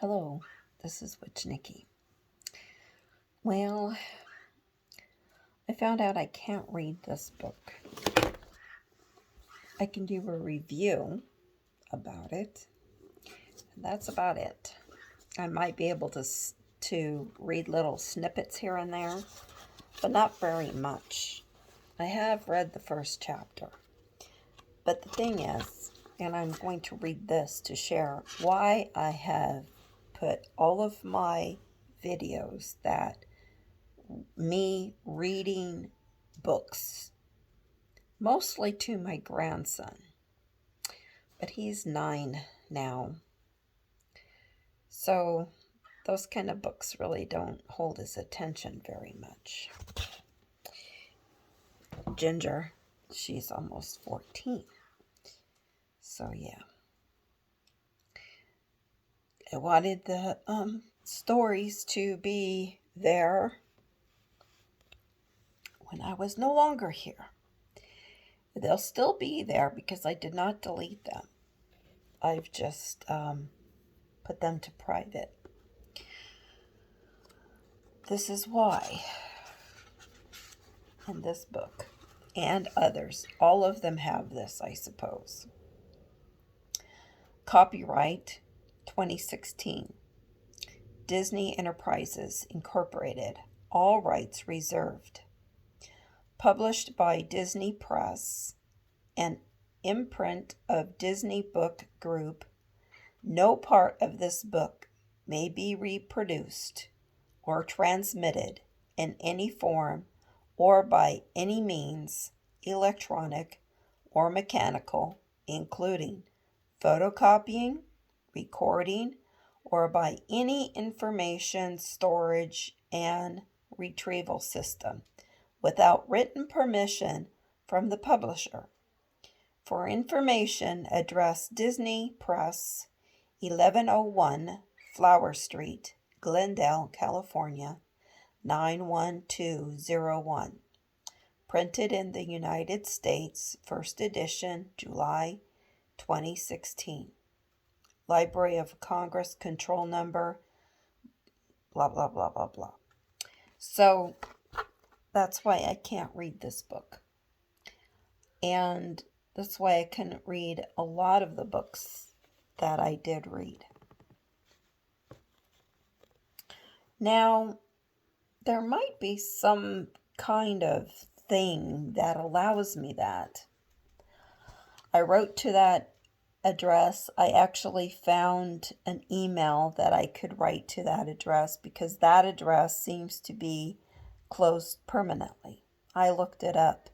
Hello, this is Witch Nikki. Well, I found out I can't read this book. I can do a review about it, and that's about it. I might be able to read little snippets here and there, but not very much. I have read the first chapter, but the thing is, and I'm going to read this to share why I have put all of my videos that me reading books, mostly to my grandson, but he's 9 now. So those kind of books really don't hold his attention very much. Ginger, she's almost 14. So yeah. I wanted the stories to be there when I was no longer here. They'll still be there because I did not delete them. I've just put them to private. This is why in this book and others, all of them have this, I suppose. Copyright 2016. Disney Enterprises Incorporated. All rights reserved. Published by Disney Press, an imprint of Disney Book Group. No part of this book may be reproduced or transmitted in any form or by any means, electronic or mechanical, including photocopying, recording, or by any information storage and retrieval system without written permission from the publisher. For information, address Disney Press, 1101 Flower Street, Glendale, California, 91201. Printed in the United States, first edition, July 2016. Library of Congress control number, blah, blah, blah, blah, blah. So that's why I can't read this book. And that's why I couldn't read a lot of the books that I did read. Now, there might be some kind of thing that allows me that. I wrote to that address. I actually found an email that I could write to that address because that address seems to be closed permanently. I looked it up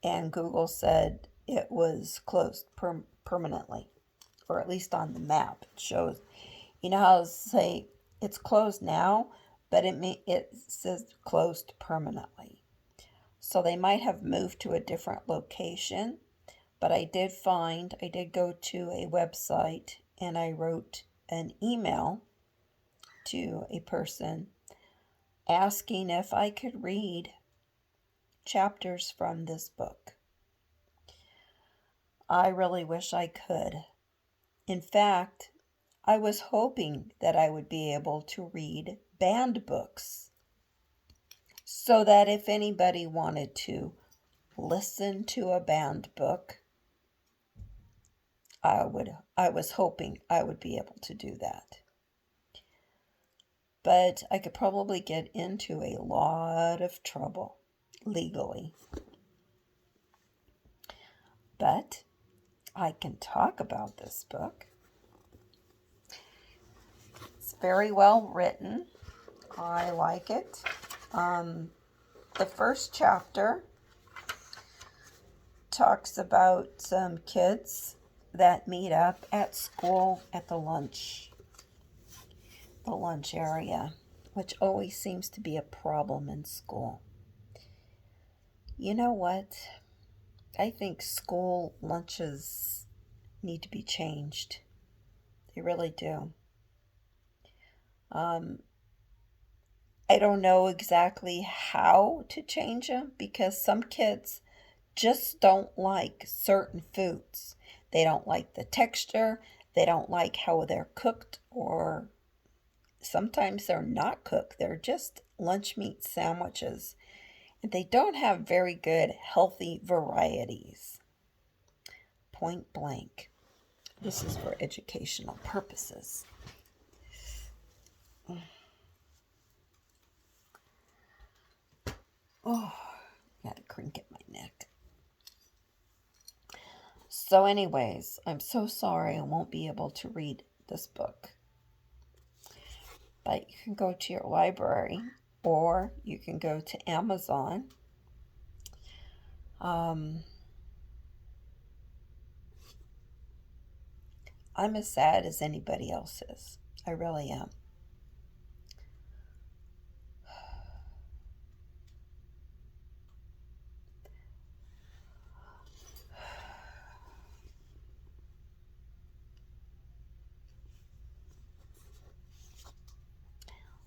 and Google said it was closed permanently, or at least on the map it shows. You know how to say it's closed now, but it says closed permanently. So they might have moved to a different location, but I did go to a website and I wrote an email to a person asking if I could read chapters from this book. I really wish I could. In fact, I was hoping that I would be able to read banned books so that if anybody wanted to listen to a banned book, I was hoping I would be able to do that. But I could probably get into a lot of trouble legally. But I can talk about this book. It's very well written. I like it. The first chapter talks about some kids that meet up at school at the lunch area, which always seems to be a problem in school. You know what? I think school lunches need to be changed. They really do. I don't know exactly how to change them because some kids just don't like certain foods. They don't like the texture. They don't like how they're cooked, or sometimes they're not cooked. They're just lunch meat sandwiches. And they don't have very good, healthy varieties. Point blank. This is for educational purposes. Oh, got a crinkle at my neck. So anyways, I'm so sorry I won't be able to read this book. But you can go to your library, or you can go to Amazon. I'm as sad as anybody else is. I really am.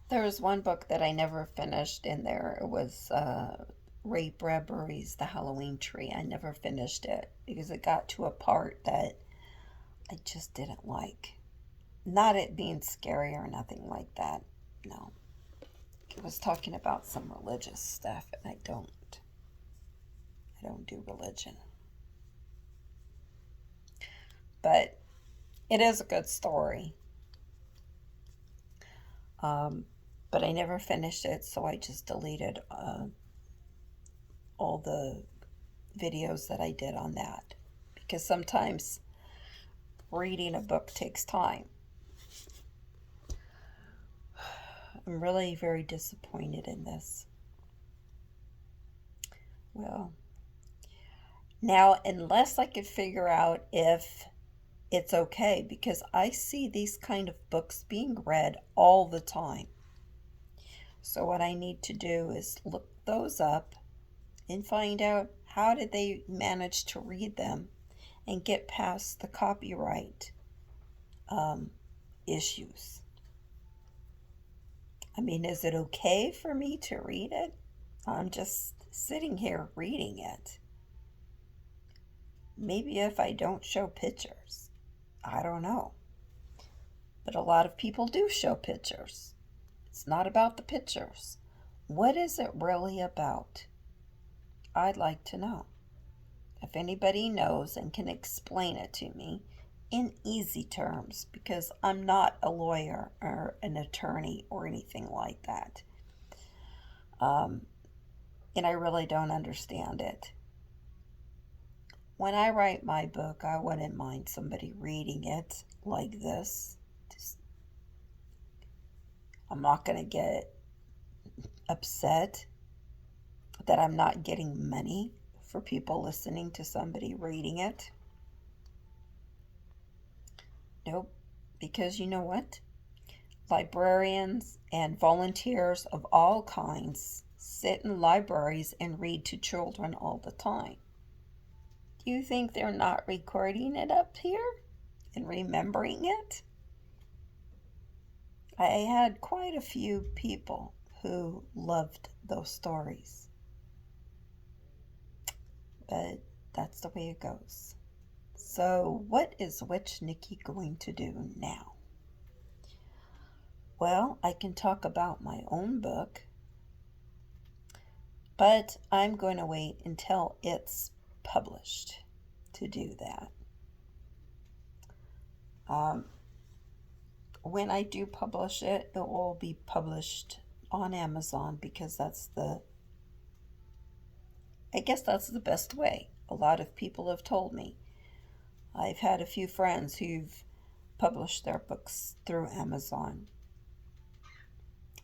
There was one book that I never finished in there. It was Ray Bradbury's The Halloween Tree. I never finished it because it got to a part that I just didn't like. Not it being scary or nothing like that. No. It was talking about some religious stuff, and I don't do religion. But it is a good story. But I never finished it, so I just deleted all the videos that I did on that. Because sometimes reading a book takes time. I'm really very disappointed in this. Well, now, unless I could figure out if it's okay, because I see these kind of books being read all the time. So what I need to do is look those up and find out how did they manage to read them and get past the copyright issues. I mean, is it okay for me to read it? I'm just sitting here reading it. Maybe if I don't show pictures. I don't know. But a lot of people do show pictures. It's not about the pictures. What is it really about? I'd like to know. If anybody knows and can explain it to me in easy terms, because I'm not a lawyer or an attorney or anything like that. And I really don't understand it. When I write my book, I wouldn't mind somebody reading it like this. I'm not going to get upset that I'm not getting money for people listening to somebody reading it. Nope. Because you know what? Librarians and volunteers of all kinds sit in libraries and read to children all the time. Do you think they're not recording it up here and remembering it? I had quite a few people who loved those stories. But that's the way it goes. So what is Witch Nikki going to do now? Well, I can talk about my own book, but I'm going to wait until it's published to do that. When I do publish it, it will be published on Amazon because I guess that's the best way. A lot of people have told me. I've had a few friends who've published their books through Amazon.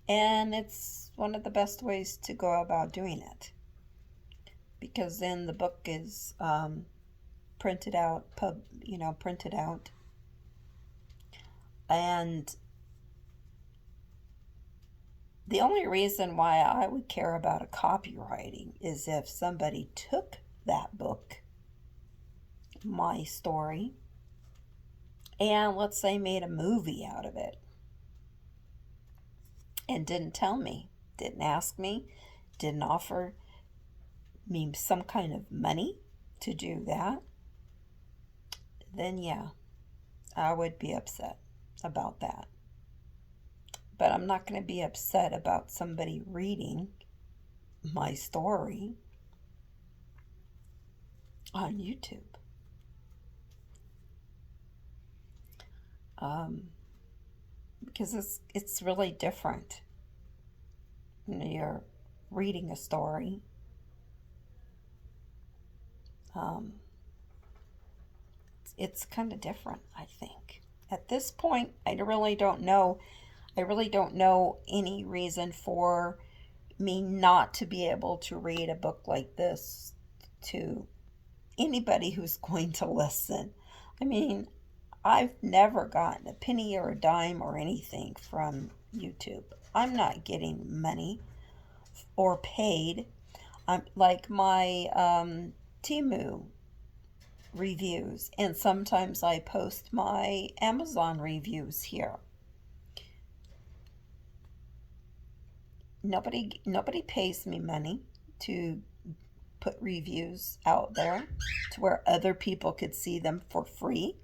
And it's one of the best ways to go about doing it. Because then the book is printed out. And the only reason why I would care about a copywriting is if somebody took that book, my story, and let's say made a movie out of it and didn't tell me, didn't ask me, didn't offer me some kind of money to do that, then yeah, I would be upset about that. But I'm not going to be upset about somebody reading my story on YouTube. Because it's really different. You're reading a story. It's kind of different, I think. At this point, I really don't know. I really don't know any reason for me not to be able to read a book like this to anybody who's going to listen. I mean, I've never gotten a penny or a dime or anything from YouTube. I'm not getting money or paid. I'm like my Temu reviews, and sometimes I post my Amazon reviews here. Nobody pays me money to put reviews out there to where other people could see them for free.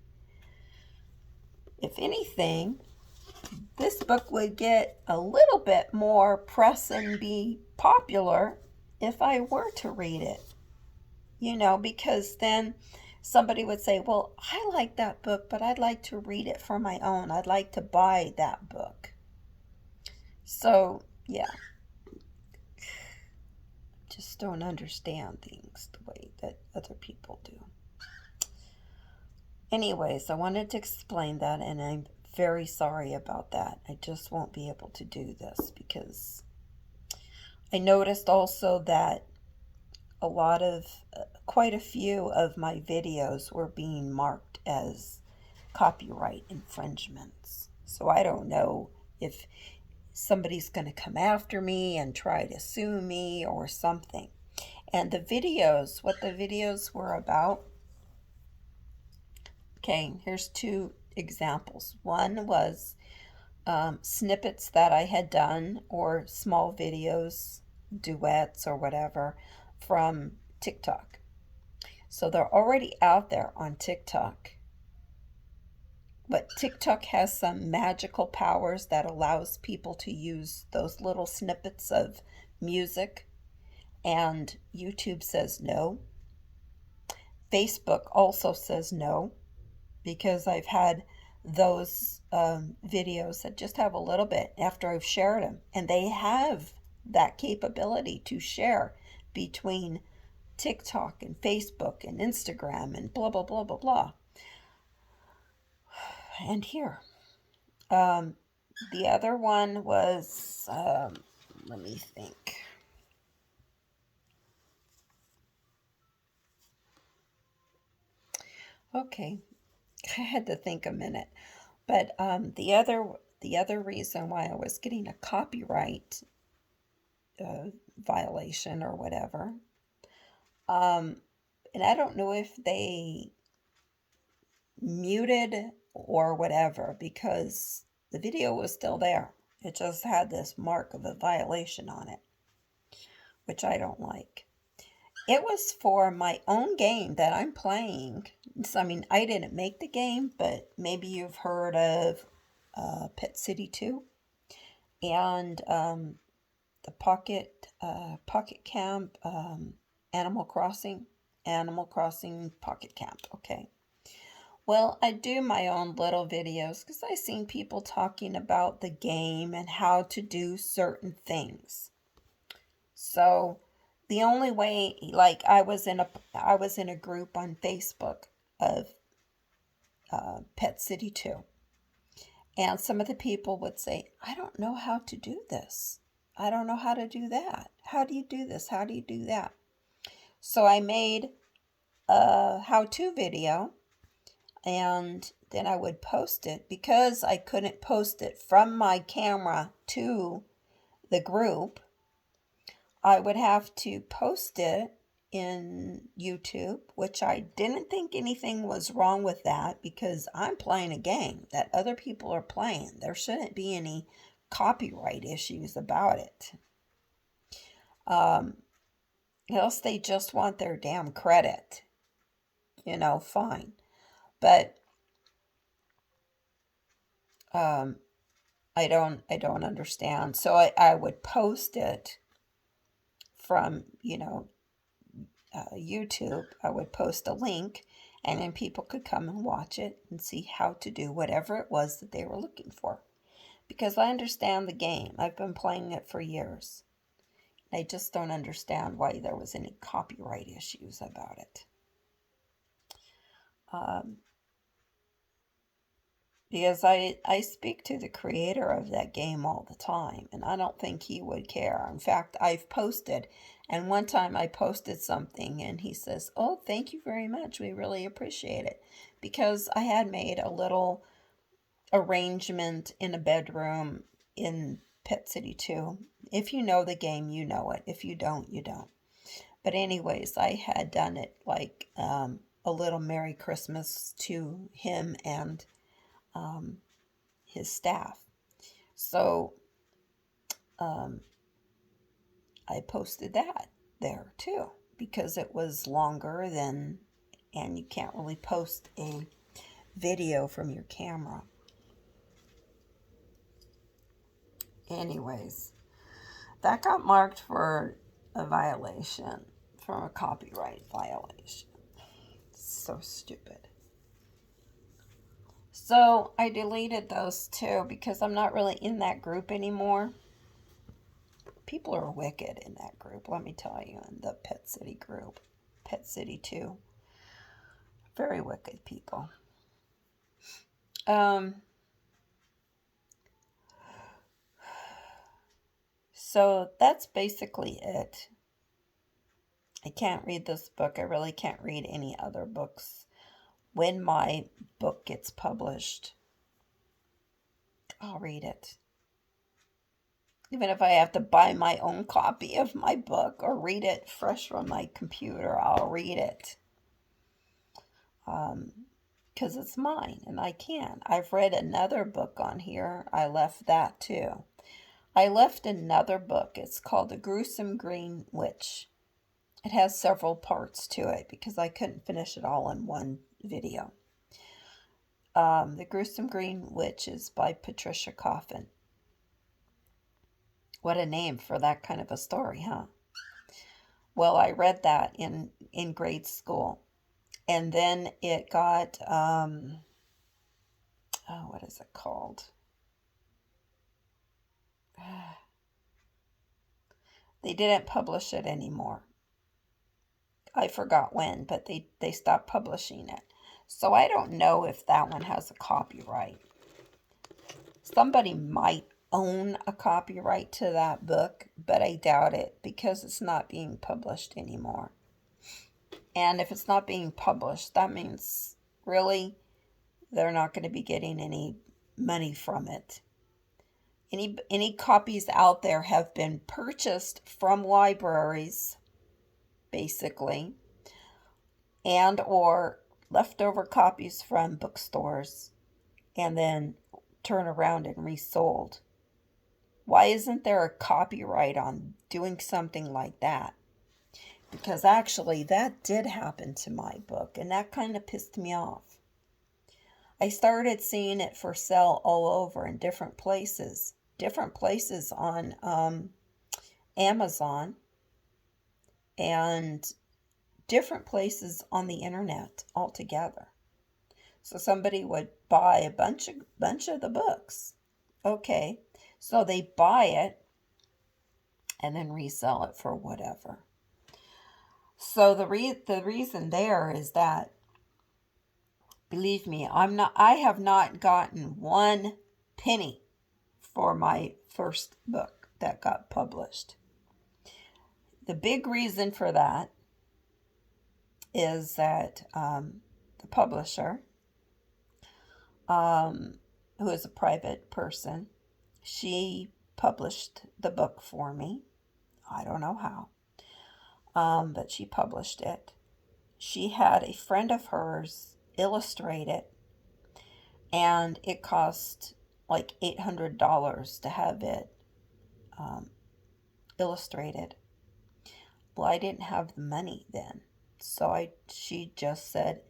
If anything, this book would get a little bit more press and be popular if I were to read it. Because then somebody would say, well, I like that book, but I'd like to read it for my own. I'd like to buy that book. So, yeah. Just don't understand things the way that other people do. Anyways, I wanted to explain that, and I'm very sorry about that. I just won't be able to do this because I noticed also that quite a few of my videos were being marked as copyright infringements. So I don't know if somebody's going to come after me and try to sue me or something. And what the videos were about. Okay, here's two examples. One was snippets that I had done or small videos, duets or whatever from TikTok. So they're already out there on TikTok. But TikTok has some magical powers that allows people to use those little snippets of music, and YouTube says no. Facebook also says no, because I've had those videos that just have a little bit after I've shared them, and they have that capability to share between TikTok and Facebook and Instagram and blah, blah, blah, blah, blah. And here. The other one was, let me think. Okay, I had to think a minute. But the other reason why I was getting a copyright violation or whatever, and I don't know if they muted or whatever, because the video was still there. It just had this mark of a violation on it, which I don't like. It was for my own game that I'm playing. So, I mean, I didn't make the game, but maybe you've heard of Pet City 2 and the Pocket Camp, Animal Crossing Pocket Camp. Okay. Well, I do my own little videos because I've seen people talking about the game and how to do certain things. So the only way, like I was in a group on Facebook of Pet City 2. And some of the people would say, I don't know how to do this. I don't know how to do that. How do you do this? How do you do that? So I made a how-to video, and then I would post it. Because I couldn't post it from my camera to the group, I would have to post it in YouTube, which I didn't think anything was wrong with that because I'm playing a game that other people are playing. There shouldn't be any copyright issues about it. Else they just want their damn credit. Fine. But Um, I don't understand. So I would post it from, YouTube. I would post a link, and then people could come and watch it and see how to do whatever it was that they were looking for. Because I understand the game. I've been playing it for years. I just don't understand why there was any copyright issues about it. Um, because I speak to the creator of that game all the time, and I don't think he would care. In fact, I've posted, and one time I posted something, and he says, "Oh, thank you very much. We really appreciate it," because I had made a little arrangement in a bedroom in Pet City 2. If you know the game, you know it. If you don't, you don't. But anyways, I had done it like a little Merry Christmas to him and um, his staff. So um, I posted that there too because it was longer than, and you can't really post a video from your camera. Anyways, that got marked for a violation, from a copyright violation. So stupid. So I deleted those too because I'm not really in that group anymore. People are wicked in that group, let me tell you, in the Pet City group. Pet City 2. Very wicked people. So that's basically it. I can't read this book. I really can't read any other books. When my book gets published, I'll read it. Even if I have to buy my own copy of my book or read it fresh from my computer, I'll read it. Because it's mine and I can. I've read another book on here. I left that too. I left another book. It's called The Gruesome Green Witch. It has several parts to it because I couldn't finish it all in one video. The Gruesome Green Witch is by Patricia Coffin. What a name for that kind of a story, huh? Well, I read that in grade school. And then it got, what is it called? They didn't publish it anymore. I forgot when, but they stopped publishing it. So I don't know if that one has a copyright. Somebody might own a copyright to that book, but I doubt it because it's not being published anymore. And if it's not being published, that means really they're not going to be getting any money from it. Any copies out there have been purchased from libraries, basically, and or leftover copies from bookstores, and then turn around and resold. Why isn't there a copyright on doing something like that? Because actually that did happen to my book, and that kind of pissed me off. I started seeing it for sale all over in different places on Amazon, and different places on the internet altogether. So somebody would buy a bunch of the books. Okay, so they buy it and then resell it for whatever. So the reason there is that, believe me, I have not gotten one penny for my first book that got published. The big reason for that is that the publisher, who is a private person, she published the book for me. I don't know how, but she published it. She had a friend of hers illustrate it, and it cost like $800 to have it illustrated. Well, I didn't have the money then, so she just said,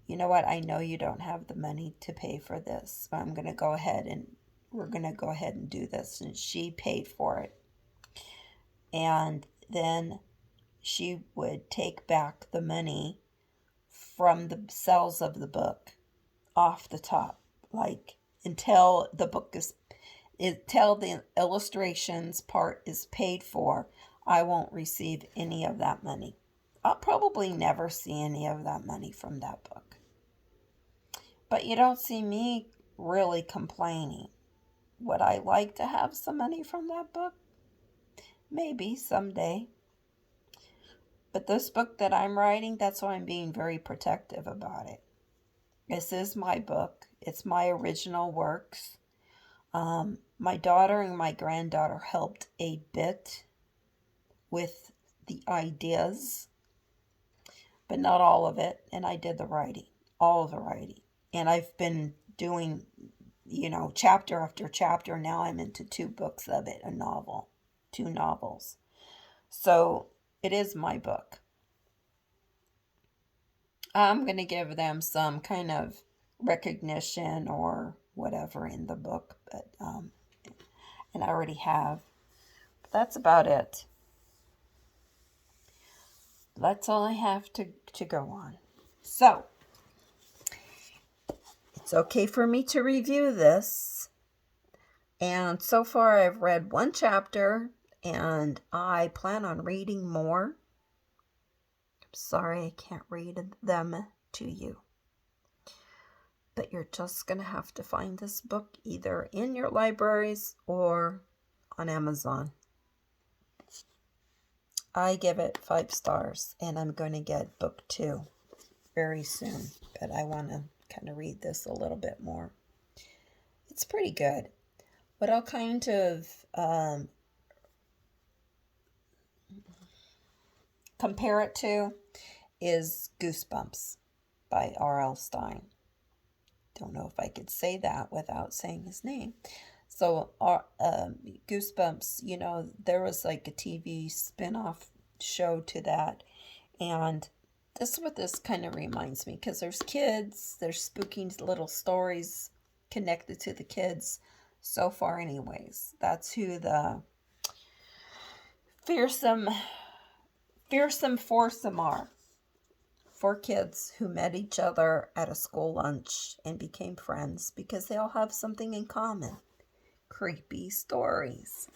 you know what, I know you don't have the money to pay for this, but I'm going to go ahead and we're going to go ahead and do this. And she paid for it. And then she would take back the money from the sales of the book off the top, like until the book is, until the illustrations part is paid for, I won't receive any of that money. I'll probably never see any of that money from that book. But you don't see me really complaining. Would I like to have some money from that book? Maybe someday. But this book that I'm writing, that's why I'm being very protective about it. This is my book. It's my original works. My daughter and my granddaughter helped a bit with the ideas, but not all of it. And I did the writing, all of the writing. And I've been doing, chapter after chapter. Now I'm into 2 books of it, a novel, 2 novels. So it is my book. I'm going to give them some kind of recognition or whatever in the book, but and I already have. But that's about it. That's all I have to go on. So, it's okay for me to review this. And so far I've read 1 chapter and I plan on reading more. I'm sorry I can't read them to you. But you're just going to have to find this book either in your libraries or on Amazon. I give it 5 stars, and I'm going to get book 2 very soon. But I want to kind of read this a little bit more. It's pretty good. What I'll kind of compare it to is Goosebumps by R.L. Stine. Don't know if I could say that without saying his name. So, Goosebumps, there was like a TV spin-off show to that. And this is what this kind of reminds me. Because there's kids, there's spooky little stories connected to the kids. So far anyways. That's who the fearsome foursome are. 4 kids who met each other at a school lunch and became friends because they all have something in common. Creepy stories.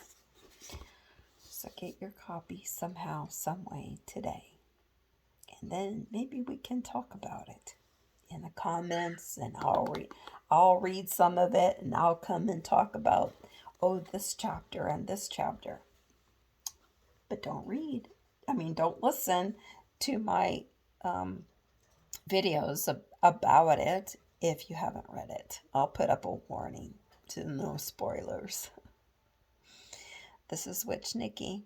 So get your copy somehow, some way today. And then maybe we can talk about it in the comments, and I'll read some of it, and I'll come and talk about, this chapter and this chapter. But don't listen to my videos about it if you haven't read it. I'll put up a warning to no spoilers. This is Witch Nikki.